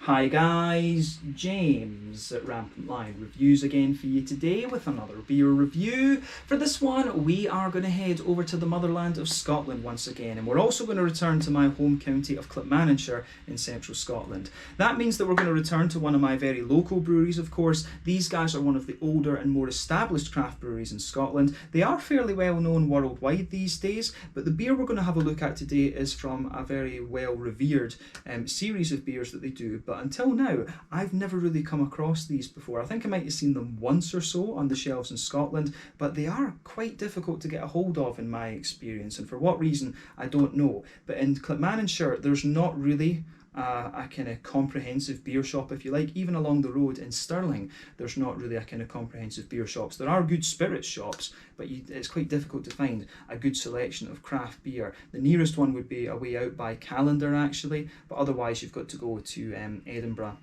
Hi guys, James at Rampant Lion Reviews again for you today with another beer review. For this one, we are going to head over to the motherland of Scotland once again, and we're also going to return to my home county of Clackmannanshire in central Scotland. That means that we're going to return to one of my very local breweries, of course. These guys are one of the older and more established craft breweries in Scotland. They are fairly well known worldwide these days, but the beer we're going to have a look at today is from a very well revered series of beers that they do. But until now, I've never really come across these before. I think I might have seen them once or so on the shelves in Scotland, but they are quite difficult to get a hold of in my experience, and for what reason, I don't know. But in Clackmannanshire, there's not really a kind of comprehensive beer shop, if you like. Even along the road in Stirling, there's not really a kind of comprehensive beer shops. There are good spirits shops, but it's quite difficult to find a good selection of craft beer. The nearest one would be away out by Callander, actually, but otherwise you've got to go to Edinburgh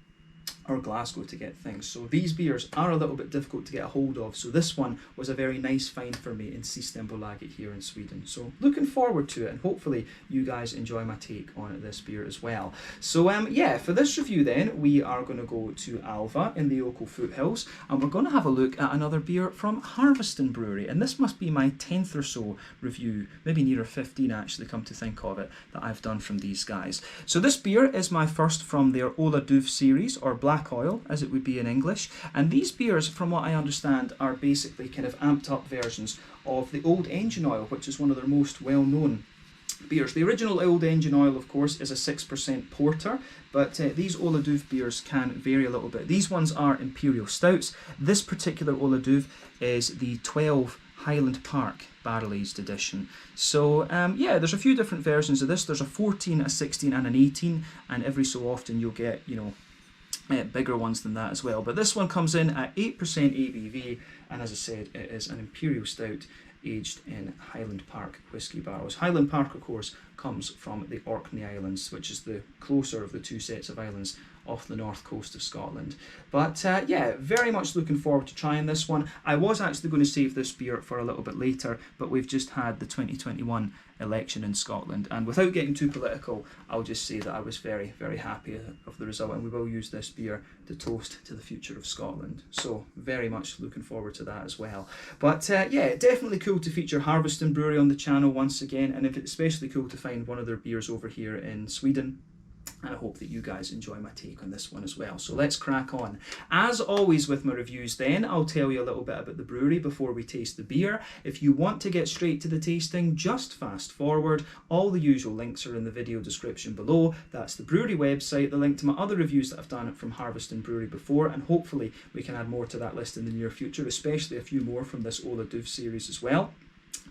or Glasgow to get things. So these beers are a little bit difficult to get a hold of, so this one was a very nice find for me in Systembolaget here in Sweden. So looking forward to it, and hopefully you guys enjoy my take on this beer as well. So yeah, for this review then, we are going to go to Alva in the Oakle foothills, and we're going to have a look at another beer from Harviestoun Brewery, and this must be my 10th or so review, maybe nearer 15 actually, come to think of it, that I've done from these guys. So this beer is my first from their Ola Dubh series, or Black Oil as it would be in English, and these beers, from what I understand, are basically kind of amped up versions of the Old Engine Oil, which is one of their most well-known beers. The original Old Engine Oil, of course, is a 6% porter, but these Ola Dubh beers can vary a little bit. These ones are Imperial Stouts. This particular Ola Dubh is the 12 Highland Park barrel-aged edition. So yeah, there's a few different versions of this. There's a 14, a 16 and an 18, and every so often you'll get, you know, bigger ones than that as well. But this one comes in at 8% ABV, and as I said, it is an Imperial Stout aged in Highland Park whisky barrels. Highland Park, of course, comes from the Orkney Islands, which is the closer of the two sets of islands off the north coast of Scotland. But yeah, very much looking forward to trying this one. I was actually going to save this beer for a little bit later, but we've just had the 2021 election in Scotland, and without getting too political, I'll just say that I was very, very happy of the result, and we will use this beer to toast to the future of Scotland. So very much looking forward to that as well. But yeah, definitely cool to feature Harviestoun Brewery on the channel once again, and especially cool to find one of their beers over here in Sweden. And I hope that you guys enjoy my take on this one as well. So let's crack on. As always with my reviews then, I'll tell you a little bit about the brewery before we taste the beer. If you want to get straight to the tasting, just fast forward. All the usual links are in the video description below. That's the brewery website, the link to my other reviews that I've done from Harviestoun Brewery before, and hopefully we can add more to that list in the near future, especially a few more from this Ola Dubh series as well.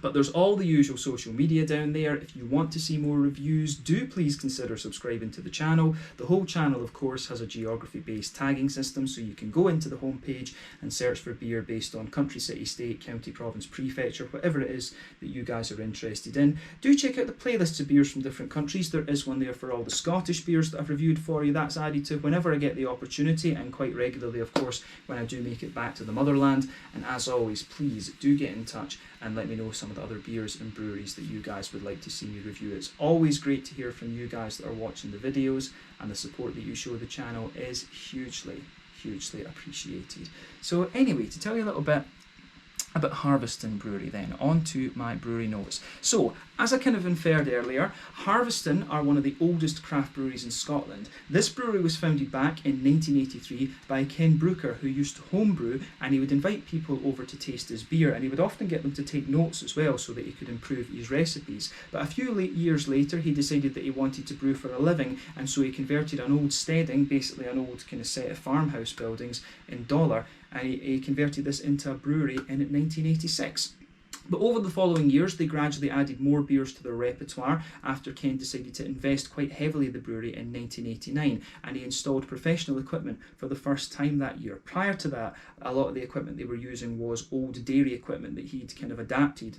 But there's all the usual social media down there. If you want to see more reviews, do please consider subscribing to the channel. The whole channel, of course, has a geography-based tagging system, so you can go into the homepage and search for beer based on country, city, state, county, province, prefecture, whatever it is that you guys are interested in. Do check out the playlists of beers from different countries. There is one there for all the Scottish beers that I've reviewed for you. That's added to whenever I get the opportunity, and quite regularly, of course, when I do make it back to the motherland. And as always, please do get in touch and let me know some of the other beers and breweries that you guys would like to see me review. It's always great to hear from you guys that are watching the videos, and the support that you show the channel is hugely, hugely appreciated. So anyway, to tell you a little bit about Harviestoun Brewery then, on to my brewery notes. So, as I kind of inferred earlier, Harviestoun are one of the oldest craft breweries in Scotland. This brewery was founded back in 1983 by Ken Brooker, who used to homebrew, and he would invite people over to taste his beer, and he would often get them to take notes as well so that he could improve his recipes. But a few years later, he decided that he wanted to brew for a living, and so he converted an old steading, basically an old kind of set of farmhouse buildings, in Dollar, and he converted this into a brewery in 1986. But over the following years, they gradually added more beers to their repertoire after Ken decided to invest quite heavily in the brewery in 1989, and he installed professional equipment for the first time that year. Prior to that, a lot of the equipment they were using was old dairy equipment that he'd kind of adapted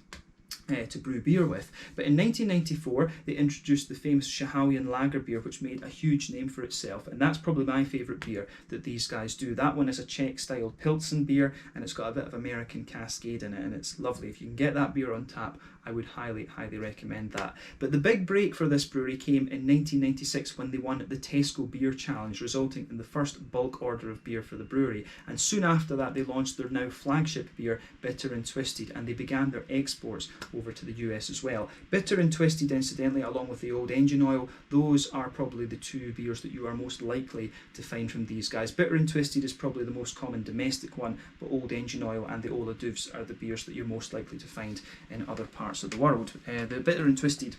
to brew beer with. But in 1994, they introduced the famous Highland lager beer, which made a huge name for itself, and that's probably my favourite beer that these guys do. That one is a Czech-style Pilsen beer, and it's got a bit of American Cascade in it, and it's lovely. If you can get that beer on tap, I would highly recommend that. But the big break for this brewery came in 1996 when they won the Tesco Beer Challenge, resulting in the first bulk order of beer for the brewery. And soon after that, they launched their now flagship beer, Bitter and Twisted, and they began their exports over to the US as well. Bitter and Twisted, incidentally, along with the Old Engine Oil, those are probably the two beers that you are most likely to find from these guys. Bitter and Twisted is probably the most common domestic one, but Old Engine Oil and the Ola Dubhs are the beers that you're most likely to find in other parts of the world. The Bitter and Twisted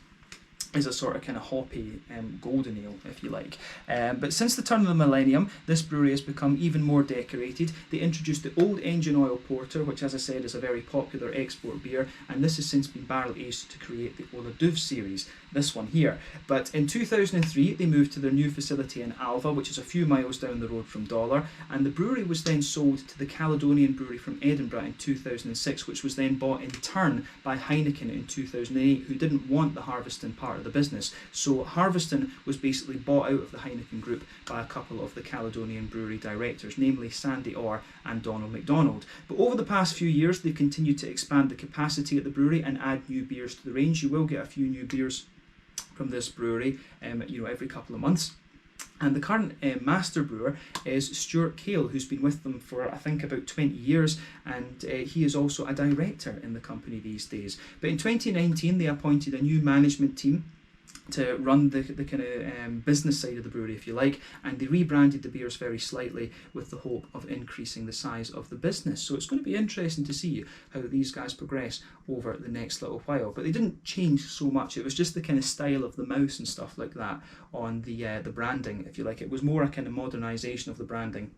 is a sort of kind of hoppy golden ale, if you like. But since the turn of the millennium, this brewery has become even more decorated. They introduced the Old Engine Oil Porter, which, as I said, is a very popular export beer, and this has since been barrel aged to create the Ola Dubh series, this one here. But in 2003, they moved to their new facility in Alva, which is a few miles down the road from Dollar, and the brewery was then sold to the Caledonian Brewery from Edinburgh in 2006, which was then bought in turn by Heineken in 2008, who didn't want the Harviestoun part of the business. So Harviestoun was basically bought out of the Heineken group by a couple of the Caledonian brewery directors, namely Sandy Orr and Donald MacDonald. But over the past few years, they've continued to expand the capacity at the brewery and add new beers to the range. You will get a few new beers from this brewery, every couple of months. And the current master brewer is Stuart Cale, who's been with them for, I think, about 20 years, and he is also a director in the company these days. But in 2019, they appointed a new management team to run the kind of business side of the brewery, if you like, and they rebranded the beers very slightly with the hope of increasing the size of the business. So it's going to be interesting to see how these guys progress over the next little while. But they didn't change so much. It was just the kind of style of the mouse and stuff like that on the branding, if you like. It was more a kind of modernisation of the branding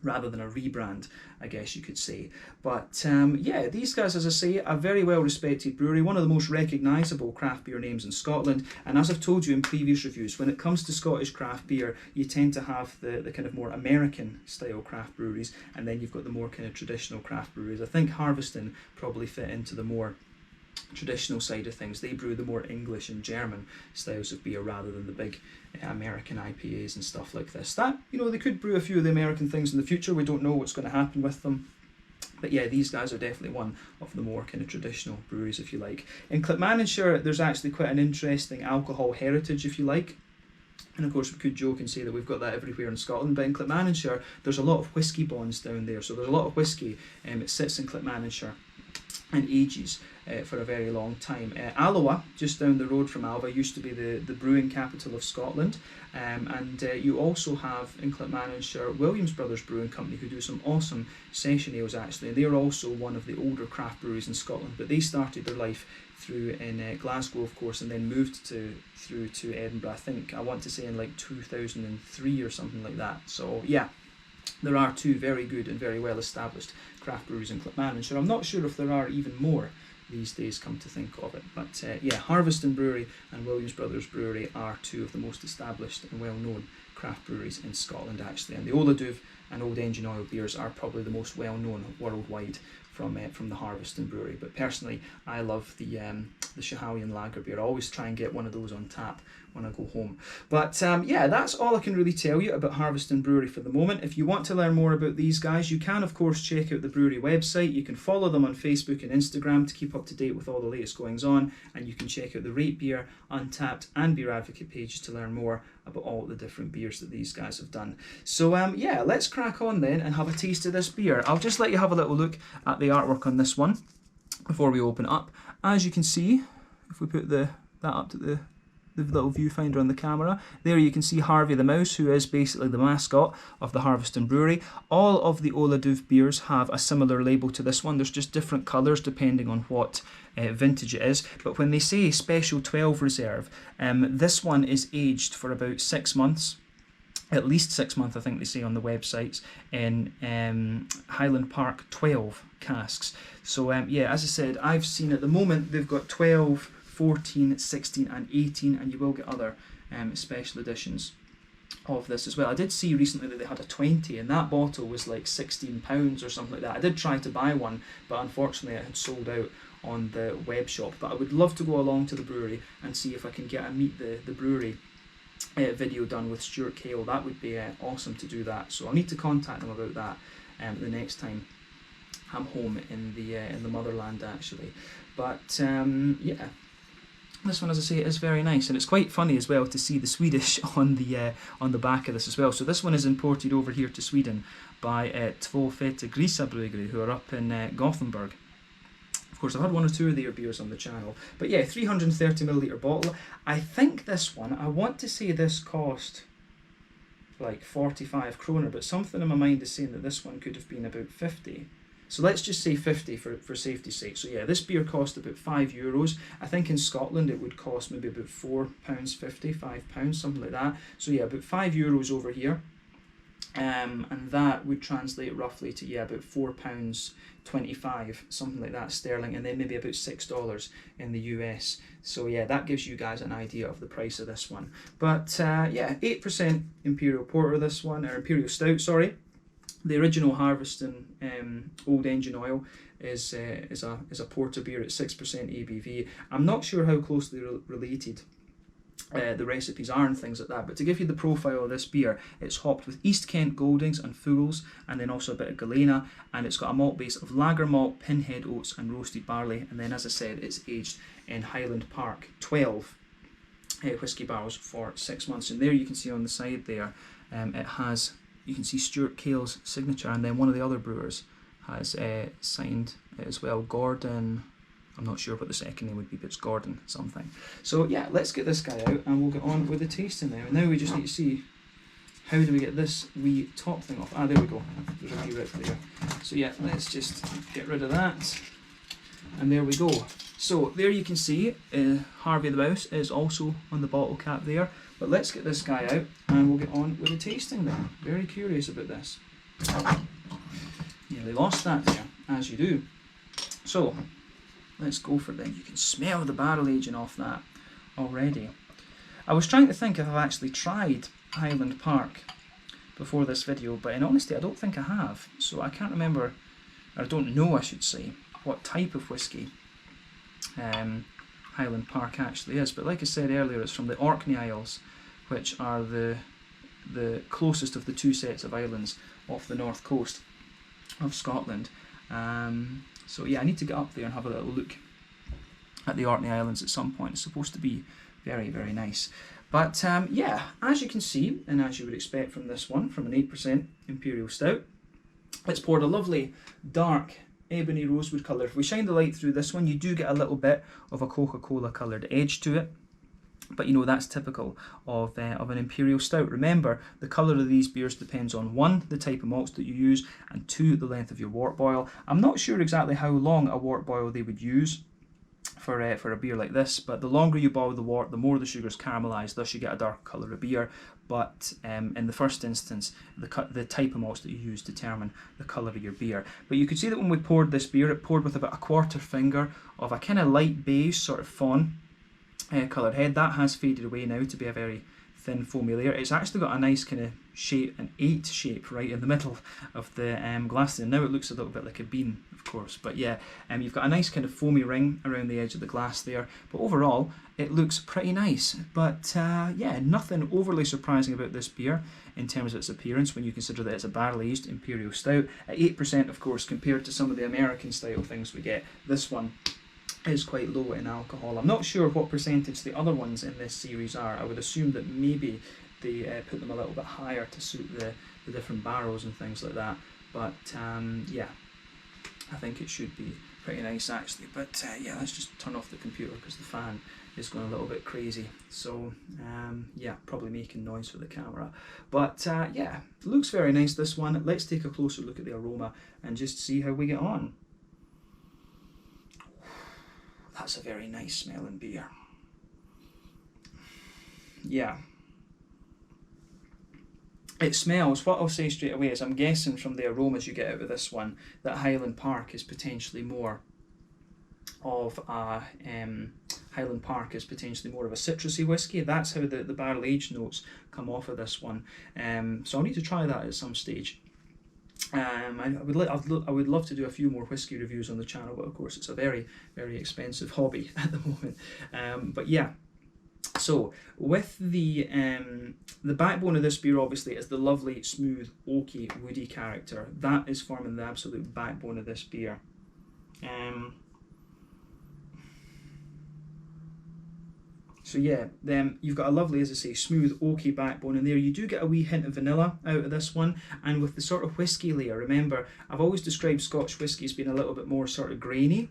rather than a rebrand, I guess you could say. But these guys, as I say, a very well respected brewery, one of the most recognisable craft beer names in Scotland. And as I've told you in previous reviews, when it comes to Scottish craft beer, you tend to have the kind of more American style craft breweries, and then you've got the more kind of traditional craft breweries. I think Harviestoun probably fit into the more traditional side of things. They brew the more English and German styles of beer rather than the big American IPAs and stuff like this. That, they could brew a few of the American things in the future. We don't know what's going to happen with them. But yeah, these guys are definitely one of the more kind of traditional breweries, if you like. In Clackmannanshire, there's actually quite an interesting alcohol heritage, if you like. And of course, we could joke and say that we've got that everywhere in Scotland, but in Clackmannanshire, there's a lot of whisky bonds down there. So there's a lot of whisky. It sits in Clackmannanshire and ages for a very long time. Alva, just down the road from Alva, used to be the brewing capital of Scotland, and you also have in Clackmannanshire Williams Brothers Brewing Company, who do some awesome session ales actually, and they're also one of the older craft breweries in Scotland, but they started their life through in Glasgow, of course, and then moved through to Edinburgh, I want to say in like 2003 or something like that. So yeah, there are two very good and very well established craft breweries in Clackmannanshire. I'm not sure if there are even more these days, come to think of it. But Harviestoun Brewery and Williams Brothers Brewery are two of the most established and well-known craft breweries in Scotland, actually. And the Ola Dubh and Old Engine Oil beers are probably the most well-known worldwide from the Harviestoun Brewery. But personally, I love the Highland lager beer. I always try and get one of those on tap when I go home. But that's all I can really tell you about Harviestoun Brewery for the moment. If you want to learn more about these guys, you can of course check out the brewery website. You can follow them on Facebook and Instagram to keep up to date with all the latest goings on, and you can check out the Rate Beer, Untappd and Beer Advocate pages to learn more about all the different beers that these guys have done. So let's crack on then and have a taste of this beer. I'll just let you have a little look at the artwork on this one before we open it up. As you can see, if we put that up to the little viewfinder on the camera, there you can see Harvey the Mouse, who is basically the mascot of the Harviestoun Brewery. All of the Ola Dubh beers have a similar label to this one. There's just different colours depending on what vintage it is. But when they say Special 12 Reserve, this one is aged for about 6 months. At least 6 months, I think they say on the websites, in Highland Park 12 casks. So as I said, I've seen at the moment they've got 12, 14, 16 and 18, and you will get other special editions of this as well. I did see recently that they had a 20, and that bottle was like £16 or something like that. I did try to buy one, but unfortunately it had sold out on the web shop. But I would love to go along to the brewery and see if I can get a meet the brewery video done with Stuart Kale. That would be awesome to do that. So I'll need to contact them about that the next time I'm home in the motherland actually. But yeah, this one, as I say, is very nice, and it's quite funny as well to see the Swedish on the back of this as well. So this one is imported over here to Sweden by Två Feta Grisa Brewery, who are up in Gothenburg. Of course, I've had one or two of their beers on the channel. But yeah, 330ml bottle. I think this one, I want to say this cost like 45 kroner, but something in my mind is saying that this one could have been about 50. So let's just say 50 for safety's sake. So yeah, this beer cost about €5. I think in Scotland it would cost maybe about £4.50, £5, something like that. So yeah, about €5 over here. And that would translate roughly to, yeah, about £4.25, something like that, sterling, and then maybe about $6 in the US. So yeah, that gives you guys an idea of the price of this one. But yeah, 8% Imperial Porter, this one, or Imperial Stout, sorry. The original Harviestoun Old Engine Oil is a porter beer at 6% ABV. I'm not sure how closely related the recipes are and things like that, but to give you the profile of this beer, it's hopped with East Kent Goldings and Fugels, and then also a bit of Galena, and it's got a malt base of lager malt, pinhead oats and roasted barley, and then, as I said, it's aged in Highland Park 12 whisky barrels for 6 months. And there you can see on the side there, it has, you can see Stuart Kale's signature, and then one of the other brewers has signed it as well, Gordon. I'm not sure what the second name would be, but it's Gordon something. So yeah, let's get this guy out and we'll get on with the tasting now. And now we just need to see, how do we get this wee top thing off? Ah, there we go. There's a wee rip there. So yeah, let's just get rid of that. And there we go. So there you can see Harvey the Mouse is also on the bottle cap there. But let's get this guy out and we'll get on with the tasting then. Very curious about this. Nearly lost that there, as you do. So let's go for them. You can smell the barrel aging off that already. I was trying to think if I've actually tried Highland Park before this video, but in honesty I don't think I have. So I can't remember, or I don't know I should say, what type of whisky Highland Park actually is. But like I said earlier, it's from the Orkney Isles, which are the closest of the two sets of islands off the north coast of Scotland. So yeah, I need to get up there and have a little look at the Orkney Islands at some point. It's supposed to be very, very nice. But yeah, as you can see, and as you would expect from this one, from an 8% Imperial Stout, it's poured a lovely dark ebony rosewood colour. If we shine the light through this one, you do get a little bit of a Coca-Cola coloured edge to it. But you know, that's typical of an Imperial Stout. Remember, the colour of these beers depends on 1, the type of malts that you use, and 2, the length of your wort boil. I'm not sure exactly how long a wort boil they would use for a beer like this, but the longer you boil the wort, the more the sugars caramelise, thus you get a dark colour of beer. But in the first instance, the type of malts that you use determine the colour of your beer. But you could see that when we poured this beer, it poured with about a quarter finger of a kind of light beige, sort of fawn coloured head. That has faded away now to be a very thin foamy layer. It's actually got a nice kind of shape, an 8 shape right in the middle of the glass. And now it looks a little bit like a bean, of course. But yeah, you've got a nice kind of foamy ring around the edge of the glass there. But overall, it looks pretty nice. But yeah, nothing overly surprising about this beer in terms of its appearance when you consider that it's a barrel-aged Imperial Stout. At 8%, of course, compared to some of the American style things we get, this one is quite low in alcohol. I'm not sure what percentage the other ones in this series are. I would assume that maybe they put them a little bit higher to suit the different barrels and things like that. But yeah, I think it should be pretty nice actually. But yeah, let's just turn off the computer because the fan is going a little bit crazy. So yeah, probably making noise for the camera. But yeah, looks very nice, this one. Let's take a closer look at the aroma and just see how we get on. That's a very nice smelling beer. Yeah. It smells, what I'll say straight away is I'm guessing from the aromas you get out of this one that Highland Park is potentially more of a Highland Park is potentially more of a citrusy whiskey. That's how the barrel aged notes come off of this one. So I'll need to try that at some stage. I would love to do a few more whiskey reviews on the channel, but of course it's a very, very expensive hobby at the moment. But yeah, so with the backbone of this beer obviously is the lovely, smooth, oaky, woody character. That is forming the absolute backbone of this beer. So yeah, then you've got a lovely, as I say, smooth, oaky backbone in there. You do get a wee hint of vanilla out of this one, and with the sort of whiskey layer, remember, I've always described Scotch whiskey as being a little bit more sort of grainy.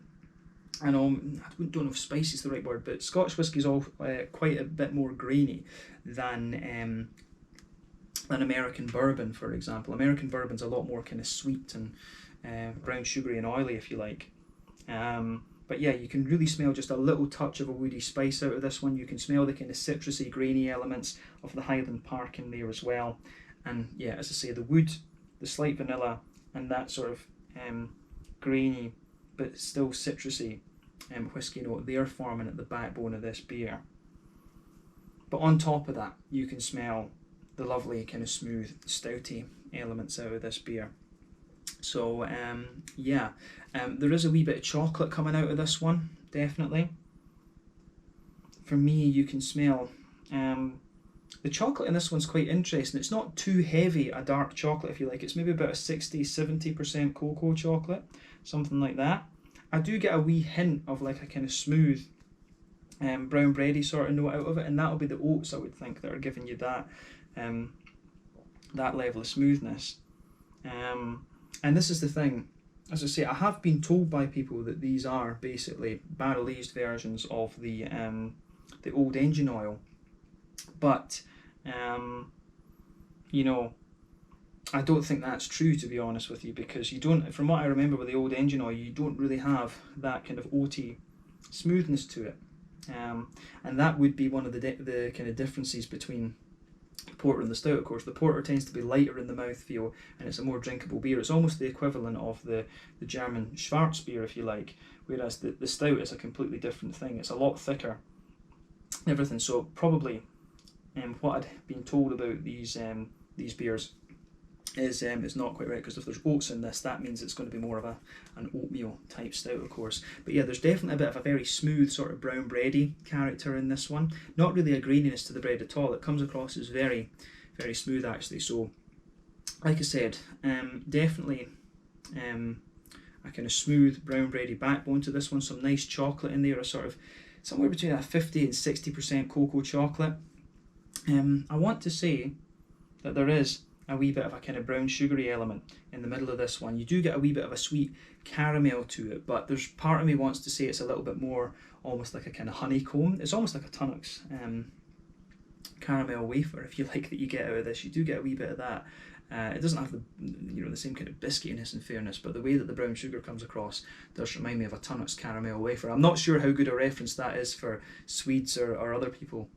I don't know if spicy is the right word, but Scotch whiskey is all quite a bit more grainy than American bourbon, for example. American bourbon's a lot more kind of sweet and brown sugary and oily, if you like. But yeah, you can really smell just a little touch of a woody spice out of this one. You can smell the kind of citrusy, grainy elements of the Highland Park in there as well. And yeah, as I say, the wood, the slight vanilla, and that sort of grainy but still citrusy whiskey note, they're forming at the backbone of this beer. But on top of that, you can smell the lovely kind of smooth, stouty elements out of this beer. So yeah, there is a wee bit of chocolate coming out of this one, definitely. For me, you can smell the chocolate in this one's quite interesting. It's not too heavy a dark chocolate, if you like. It's maybe about a 60-70% cocoa chocolate, something like that. I do get a wee hint of like a kind of smooth brown bready sort of note out of it, and that'll be the oats, I would think, that are giving you that that level of smoothness. And this is the thing, as I say, I have been told by people that these are basically barrel-aged versions of the old engine oil, but you know, I don't think that's true, to be honest with you, because you don't, from what I remember with the old engine oil, you don't really have that kind of oaty smoothness to it, and that would be one of the kind of differences between the porter and the stout. Of course, the porter tends to be lighter in the mouthfeel, and it's a more drinkable beer. It's almost the equivalent of the German Schwarzbier, if you like, whereas the stout is a completely different thing. It's a lot thicker, everything. So probably what I'd been told about these beers is not quite right, because if there's oats in this, that means it's going to be more of an oatmeal type stout, of course. But yeah, there's definitely a bit of a very smooth sort of brown bready character in this one. Not really a graininess to the bread at all. It comes across as very, very smooth actually. So like I said, definitely a kind of smooth brown bready backbone to this one. Some nice chocolate in there, a sort of somewhere between a 50 and 60% cocoa chocolate. I want to say that there is a wee bit of a kind of brown sugary element in the middle of this one. You do get a wee bit of a sweet caramel to it, but there's part of me wants to say it's a little bit more almost like a kind of honeycomb. It's almost like a Tunnock's caramel wafer, if you like, that you get out of this. You do get a wee bit of that. It doesn't have the same kind of biscuitiness, in fairness, but the way that the brown sugar comes across does remind me of a Tunnock's caramel wafer. I'm not sure how good a reference that is for Swedes or other people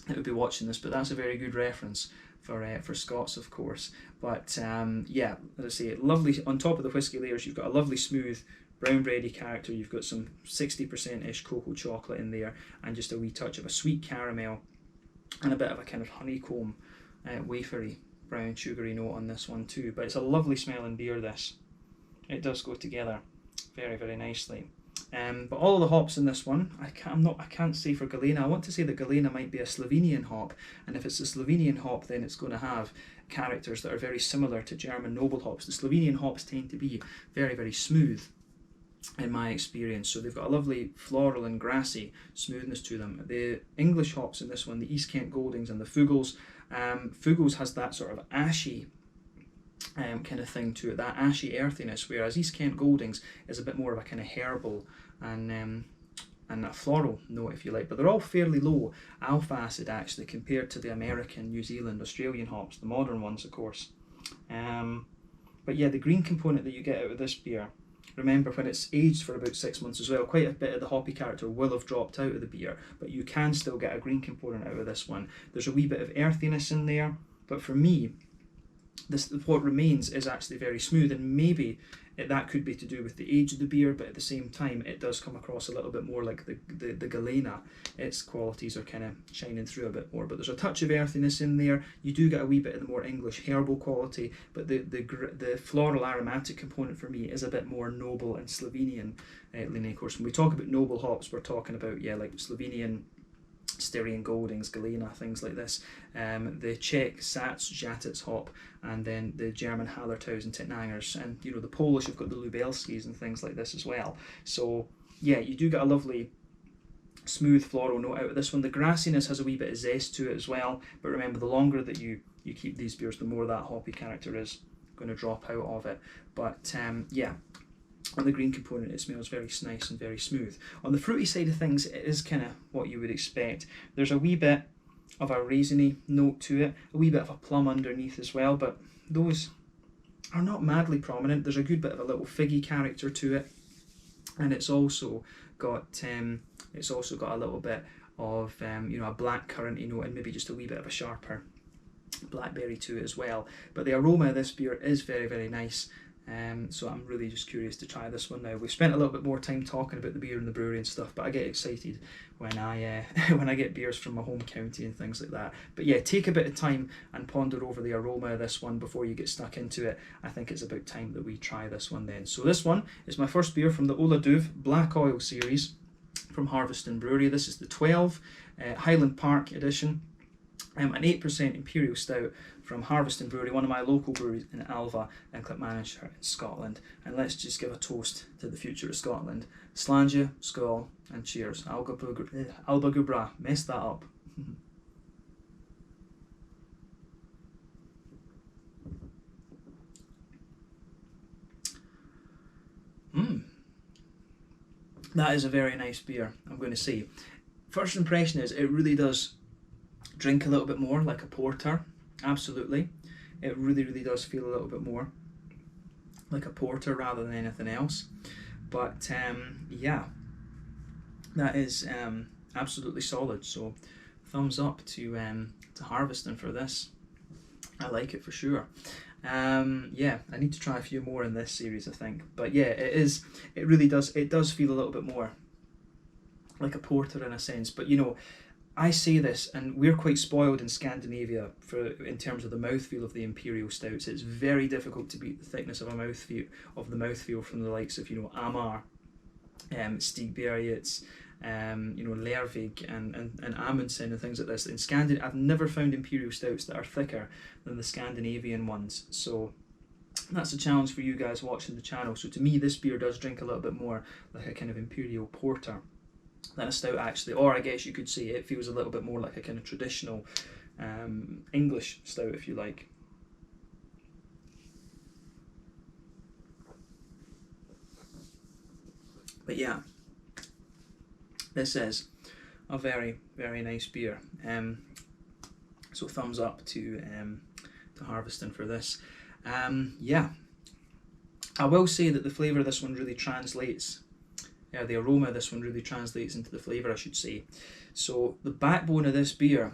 that would be watching this, but that's a very good reference for Scots, of course. But yeah, as I say, lovely. On top of the whiskey layers, you've got a lovely smooth brown bready character. You've got some 60%-ish cocoa chocolate in there, and just a wee touch of a sweet caramel, and a bit of a kind of honeycomb, wafery, brown sugary note on this one too. But it's a lovely smelling beer, this. It does go together very, very nicely. But all of the hops in this one, I can't say for Galena. I want to say that Galena might be a Slovenian hop, and if it's a Slovenian hop, then it's going to have characters that are very similar to German noble hops. The Slovenian hops tend to be very, very smooth, in my experience, so they've got a lovely floral and grassy smoothness to them. The English hops in this one, the East Kent Goldings and the Fugels, Fugels has that sort of ashy kind of thing to it, that ashy earthiness, whereas East Kent Goldings is a bit more of a kind of herbal and a floral note, if you like. But they're all fairly low alpha acid actually, compared to the American, New Zealand, Australian hops, the modern ones, of course. But yeah, the green component that you get out of this beer, remember when it's aged for about 6 months as well, quite a bit of the hoppy character will have dropped out of the beer, but you can still get a green component out of this one. There's a wee bit of earthiness in there, but for me, what remains is actually very smooth, and maybe that could be to do with the age of the beer, but at the same time it does come across a little bit more like the Galena. Its qualities are kind of shining through a bit more, but there's a touch of earthiness in there. You do get a wee bit of the more English herbal quality, but the floral aromatic component for me is a bit more noble and Slovenian leaning. Of course, when we talk about noble hops, we're talking about, yeah, like Slovenian Styrian Goldings, Galena, things like this. The Czech Sats Jatets hop, and then the German Hallertausen Tettnangers, and you know, the Polish have got the Lubelskis and things like this as well. So yeah, you do get a lovely smooth floral note out of this one. The grassiness has a wee bit of zest to it as well, but remember, the longer that you keep these beers, the more that hoppy character is going to drop out of it. But yeah, on the green component, it smells very nice and very smooth. On the fruity side of things, it is kind of what you would expect. There's a wee bit of a raisiny note to it, a wee bit of a plum underneath as well, but those are not madly prominent. There's a good bit of a little figgy character to it, and it's also got a little bit of you know, a black curranty note, and maybe just a wee bit of a sharper blackberry to it as well. But the aroma of this beer is very, very nice. So I'm really just curious to try this one now. We've spent a little bit more time talking about the beer and the brewery and stuff, but I get excited when I when I get beers from my home county and things like that. But yeah, take a bit of time and ponder over the aroma of this one before you get stuck into it. I think it's about time that we try this one then. So this one is my first beer from the Ola Dubh Black Oil series from Harviestoun Brewery. This is the 12 Highland Park edition. An 8% Imperial Stout from Harviestoun Brewery, one of my local breweries in Alva and Clackmannanshire in Scotland. And let's just give a toast to the future of Scotland. Sláinte, skål, and cheers. Alba Gubra. Messed that up. That is a very nice beer, I'm going to say. First impression is it really does drink a little bit more like a porter. Absolutely, it really does feel a little bit more like a porter rather than anything else. But yeah, that is absolutely solid. So thumbs up to Harviestoun for this. I like it for sure. Yeah, I need to try a few more in this series, I think. But yeah, it really does feel a little bit more like a porter in a sense. But you know, I say this, and we're quite spoiled in Scandinavia in terms of the mouthfeel of the Imperial Stouts. It's very difficult to beat the thickness of the mouthfeel from the likes of, you know, Amar, Stigbergets, you know, Lervig and Amundsen and things like this. I've never found Imperial Stouts that are thicker than the Scandinavian ones. So that's a challenge for you guys watching the channel. So to me, this beer does drink a little bit more like a kind of Imperial Porter than a stout actually, or I guess you could say it feels a little bit more like a kind of traditional English stout, if you like. But yeah, this is a very, very nice beer. So thumbs up to Harviestoun for this. Yeah, I will say that the flavour of this one really translates. The aroma of this one really translates into the flavour, I should say. So the backbone of this beer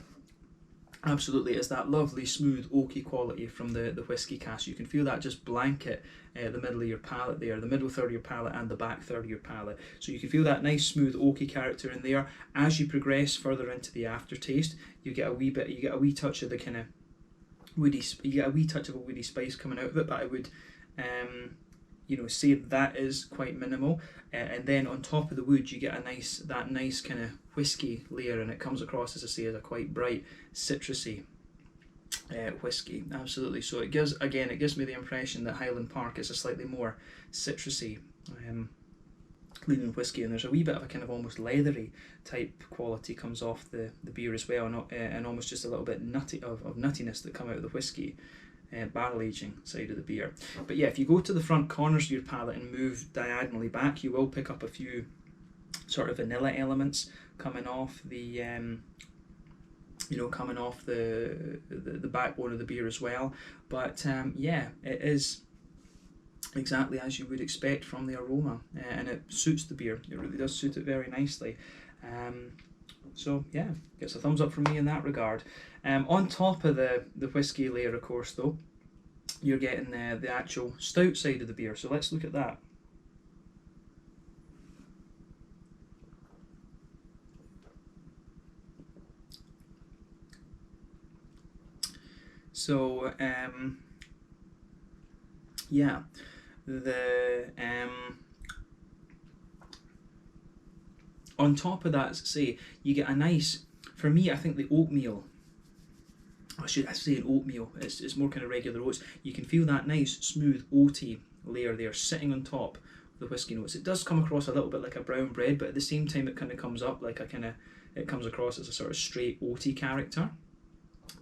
absolutely is that lovely smooth oaky quality from the whiskey cask. You can feel that just blanket the middle of your palate there, the middle third of your palate and the back third of your palate. So you can feel that nice smooth oaky character in there. As you progress further into the aftertaste, you get a wee touch of the kind of woody, you get a wee touch of a woody spice coming out of it, but I would you know, say that is quite minimal, and then on top of the wood you get that nice kind of whiskey layer, and it comes across, as I say, as a quite bright citrusy whiskey. Absolutely. So it gives me the impression that Highland Park is a slightly more citrusy leaning whiskey, and there's a wee bit of a kind of almost leathery type quality comes off the beer as well, and almost just a little bit nutty of nuttiness that come out of the whiskey barrel aging side of the beer. But yeah, if you go to the front corners of your palate and move diagonally back, you will pick up a few sort of vanilla elements coming off the coming off the backbone of the beer as well. But yeah, it is exactly as you would expect from the aroma, and it suits the beer. It really does suit it very nicely. So yeah, gets a thumbs up from me in that regard. On top of the whiskey layer, of course, though, you're getting the actual stout side of the beer. So let's look at that. So yeah, the on top of that, say, you get a nice, for me, I think the oatmeal, I say an oatmeal, it's more kind of regular oats. You can feel that nice, smooth, oaty layer there sitting on top of the whiskey notes. It does come across a little bit like a brown bread, but at the same time it kind of comes up like it comes across as a sort of straight oaty character.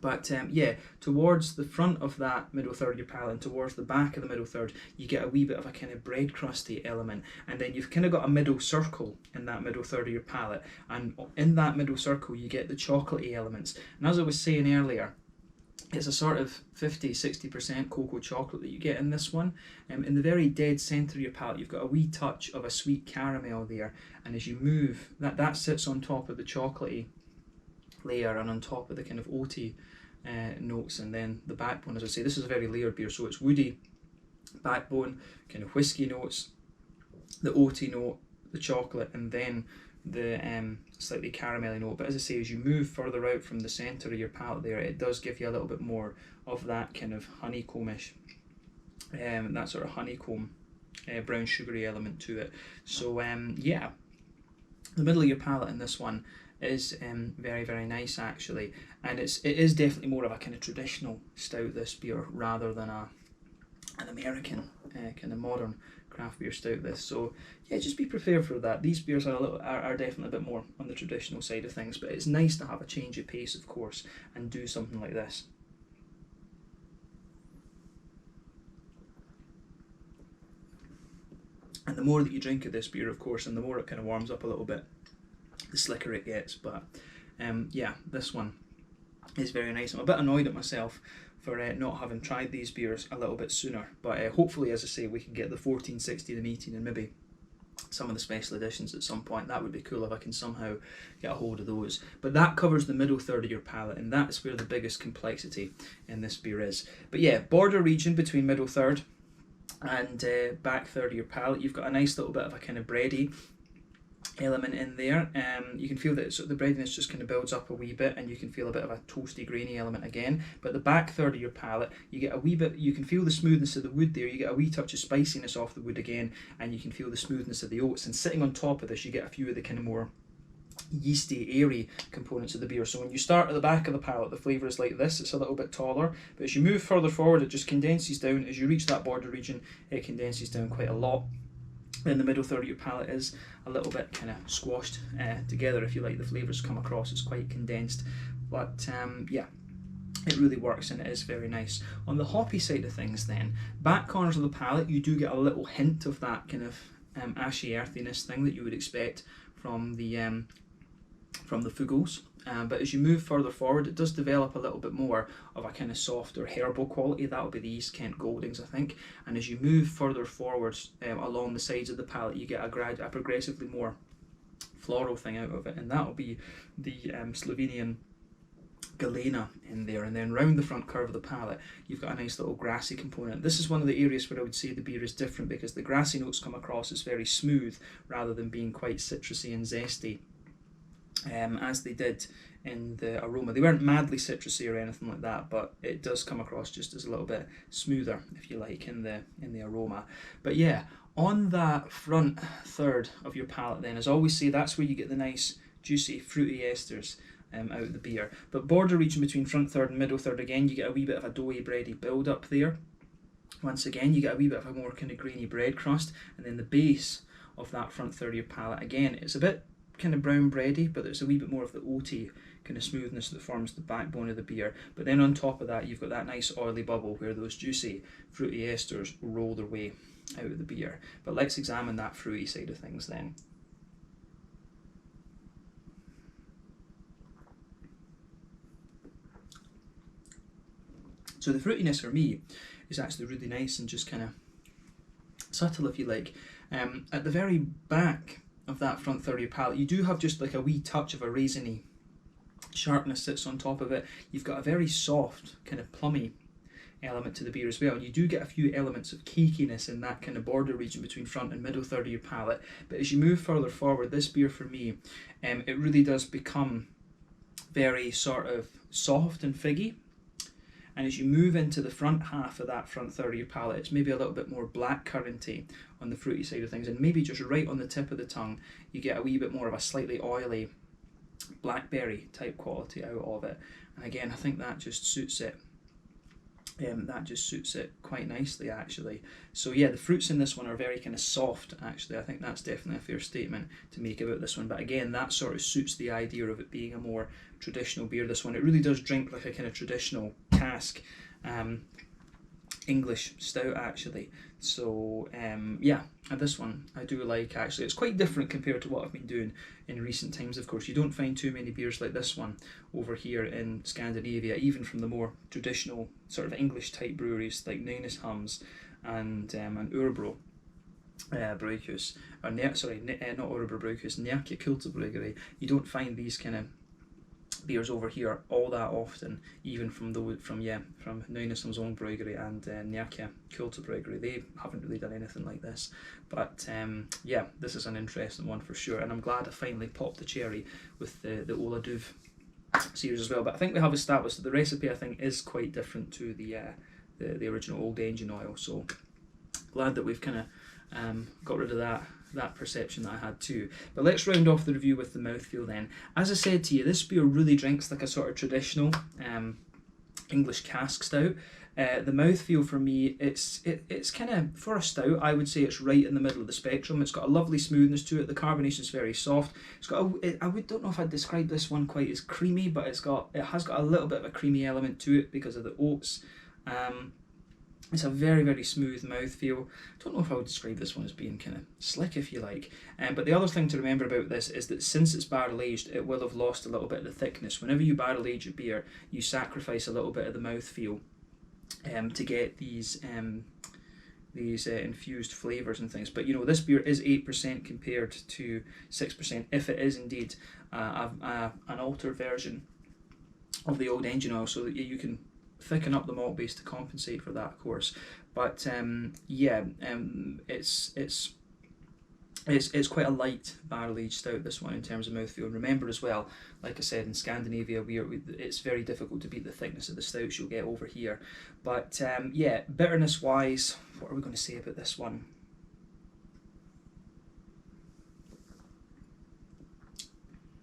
But yeah, towards the front of that middle third of your palate and towards the back of the middle third, you get a wee bit of a kind of bread crusty element, and then you've kind of got a middle circle in that middle third of your palate, and in that middle circle you get the chocolatey elements. And as I was saying earlier, it's a sort of 50-60% cocoa chocolate that you get in this one. In the very dead centre of your palate, you've got a wee touch of a sweet caramel there, and as you move, that sits on top of the chocolatey layer and on top of the kind of oaty notes, and then the backbone, as I say, this is a very layered beer, so it's woody backbone, kind of whiskey notes, the oaty note, the chocolate, and then the slightly caramelly note. But as I say, as you move further out from the centre of your palate there, it does give you a little bit more of that kind of honeycombish, that sort of honeycomb brown sugary element to it. So yeah, the middle of your palate in this one is very, very nice actually, and it is definitely more of a kind of traditional stout, this beer, rather than an American kind of modern craft beer stout, this. So yeah, just be prepared for that. These beers are definitely a bit more on the traditional side of things, but it's nice to have a change of pace, of course, and do something like this. And the more that you drink of this beer, of course, and the more it kind of warms up a little bit, the slicker it gets. But yeah, this one is very nice. I'm a bit annoyed at myself for not having tried these beers a little bit sooner, but hopefully, as I say, we can get the 14, 16 and 18 and maybe some of the special editions at some point. That would be cool if I can somehow get a hold of those. But that covers the middle third of your palate, and that's where the biggest complexity in this beer is. But yeah, border region between middle third and back third of your palate, you've got a nice little bit of a kind of bready element in there. You can feel that the breadiness just kind of builds up a wee bit, and you can feel a bit of a toasty, grainy element again. But the back third of your palate, you get a wee bit, you can feel the smoothness of the wood there, you get a wee touch of spiciness off the wood again, and you can feel the smoothness of the oats. And sitting on top of this, you get a few of the kind of more yeasty, airy components of the beer. So when you start at the back of the palate, the flavour is like this, it's a little bit taller, but as you move further forward, it just condenses down. As you reach that border region, it condenses down quite a lot. Then the middle third of your palate is a little bit kind of squashed together, if you like. The flavours come across, it's quite condensed, but yeah, it really works and it is very nice. On the hoppy side of things then, back corners of the palate, you do get a little hint of that kind of ashy earthiness thing that you would expect from the Fugels. But as you move further forward, it does develop a little bit more of a kind of softer herbal quality. That'll be the East Kent Goldings, I think. And as you move further forwards along the sides of the palate, you get a progressively more floral thing out of it, and that'll be the Slovenian Galena in there. And then round the front curve of the palate, you've got a nice little grassy component. This is one of the areas where I would say the beer is different, because the grassy notes come across as very smooth rather than being quite citrusy and zesty, as they did in the Aroma. They weren't madly citrusy or anything like that, but it does come across just as a little bit smoother, if you like, in the Aroma. But yeah, on that front third of your palate then, as I always say, that's where you get the nice juicy fruity esters out of the beer. But border region between front third and middle third, again, you get a wee bit of a doughy bready build up there. Once again, you get a wee bit of a more kind of grainy bread crust, and then the base of that front third of your palate, again, it's a bit kind of brown bready, but there's a wee bit more of the oaty kind of smoothness that forms the backbone of the beer. But then on top of that, you've got that nice oily bubble where those juicy fruity esters roll their way out of the beer. But let's examine that fruity side of things then. So the fruitiness for me is actually really nice and just kind of subtle, if you like. At the very back of that front third of your palate, you do have just like a wee touch of a raisiny sharpness sits on top of it. You've got a very soft, kind of plummy element to the beer as well. And you do get a few elements of cakiness in that kind of border region between front and middle third of your palate. But as you move further forward, this beer for me, it really does become very sort of soft and figgy. And as you move into the front half of that front third of your palate, it's maybe a little bit more blackcurranty on the fruity side of things, and maybe just right on the tip of the tongue, you get a wee bit more of a slightly oily blackberry type quality out of it. And again, I think that just suits it. That just suits it quite nicely, actually. So yeah, the fruits in this one are very kind of soft, actually. I think that's definitely a fair statement to make about this one. But again, that sort of suits the idea of it being a more traditional beer, this one. It really does drink like a kind of traditional cask English stout, actually. So yeah, this one I do like, actually. It's quite different compared to what I've been doing in recent times. Of course, you don't find too many beers like this one over here in Scandinavia, even from the more traditional sort of English type breweries like Nynäshamns and Örebro Bryghus, or not Örebro Bryghus, Närke Kulturbryggeri. You don't find these kind of beers over here all that often, even from Nynäshamns own brewery and Närke Kulturbryggeri. They haven't really done anything like this. But yeah, this is an interesting one for sure, and I'm glad I finally popped the cherry with the Ola Dubh series as well. But I think we have established that the recipe, I think, is quite different to the original Old Engine Oil. So glad that we've kind of got rid of that perception that I had too. But let's round off the review with the mouthfeel then. As I said to you, this beer really drinks like a sort of traditional English cask stout. The mouthfeel for me, it's kind of, for a stout, I would say it's right in the middle of the spectrum. It's got a lovely smoothness to it. The carbonation is very soft. It's got don't know if I'd describe this one quite as creamy, but it has got a little bit of a creamy element to it because of the oats. It's a very, very smooth mouthfeel. I don't know if I would describe this one as being kind of slick, if you like. But the other thing to remember about this is that since it's barrel aged, it will have lost a little bit of the thickness. Whenever you barrel age a beer, you sacrifice a little bit of the mouthfeel to get these infused flavours and things. But you know, this beer is 8% compared to 6%, if it is indeed an altered version of the Old Engine Oil, so that you can thicken up the malt base to compensate for that, of course. But yeah, it's quite a light barrel aged stout, this one, in terms of mouthfeel. And remember as well, like I said, in Scandinavia it's very difficult to beat the thickness of the stouts you'll get over here. But yeah, bitterness wise, what are we going to say about this one?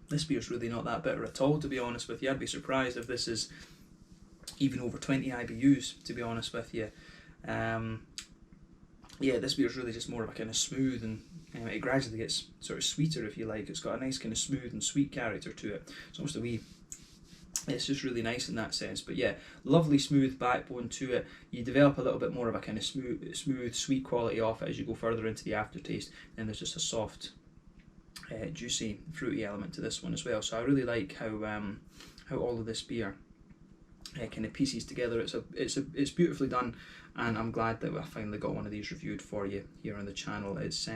This beer's really not that bitter at all, to be honest with you. I'd be surprised if this is even over 20 IBUs, to be honest with you. Yeah, this beer is really just more of a kind of smooth, and it gradually gets sort of sweeter, if you like. It's got a nice kind of smooth and sweet character to it. It's almost it's just really nice in that sense. But yeah, lovely smooth backbone to it. You develop a little bit more of a kind of smooth, sweet quality off it as you go further into the aftertaste. Then there's just a soft, juicy, fruity element to this one as well. So I really like how all of this beer kind of pieces together. It's beautifully done, and I'm glad that I finally got one of these reviewed for you here on the channel. It's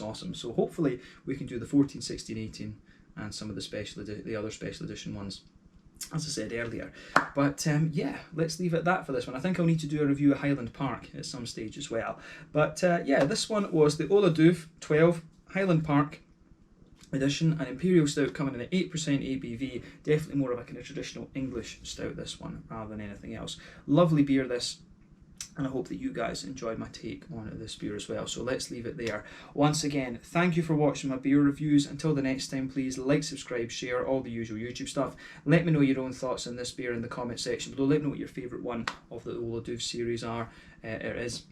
awesome. So hopefully we can do the 14, 16, 18 and some of the other special edition ones, as I said earlier. But yeah, let's leave it at that for this one. I think I'll need to do a review of Highland Park at some stage as well. But yeah, this one was the Ola Dubh 12 Highland Park edition, an Imperial stout coming in at 8% ABV. Definitely more of a kind of traditional English stout, this one, rather than anything else. Lovely beer, this, and I hope that you guys enjoyed my take on this beer as well. So let's leave it there. Once again, thank you for watching my beer reviews. Until the next time, please like, subscribe, share, all the usual YouTube stuff. Let me know your own thoughts on this beer in the comment section below. Let me know what your favourite one of the Ola Dubh series is.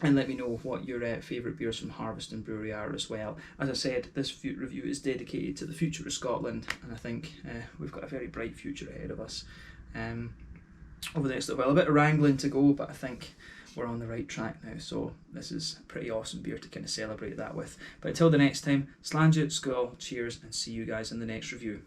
And let me know what your favourite beers from Harviestoun Brewery are as well. As I said, this review is dedicated to the future of Scotland, and I think we've got a very bright future ahead of us over the next little while. A bit of wrangling to go, but I think we're on the right track now. So this is a pretty awesome beer to kind of celebrate that with. But until the next time, slàinte, skål, cheers, and see you guys in the next review.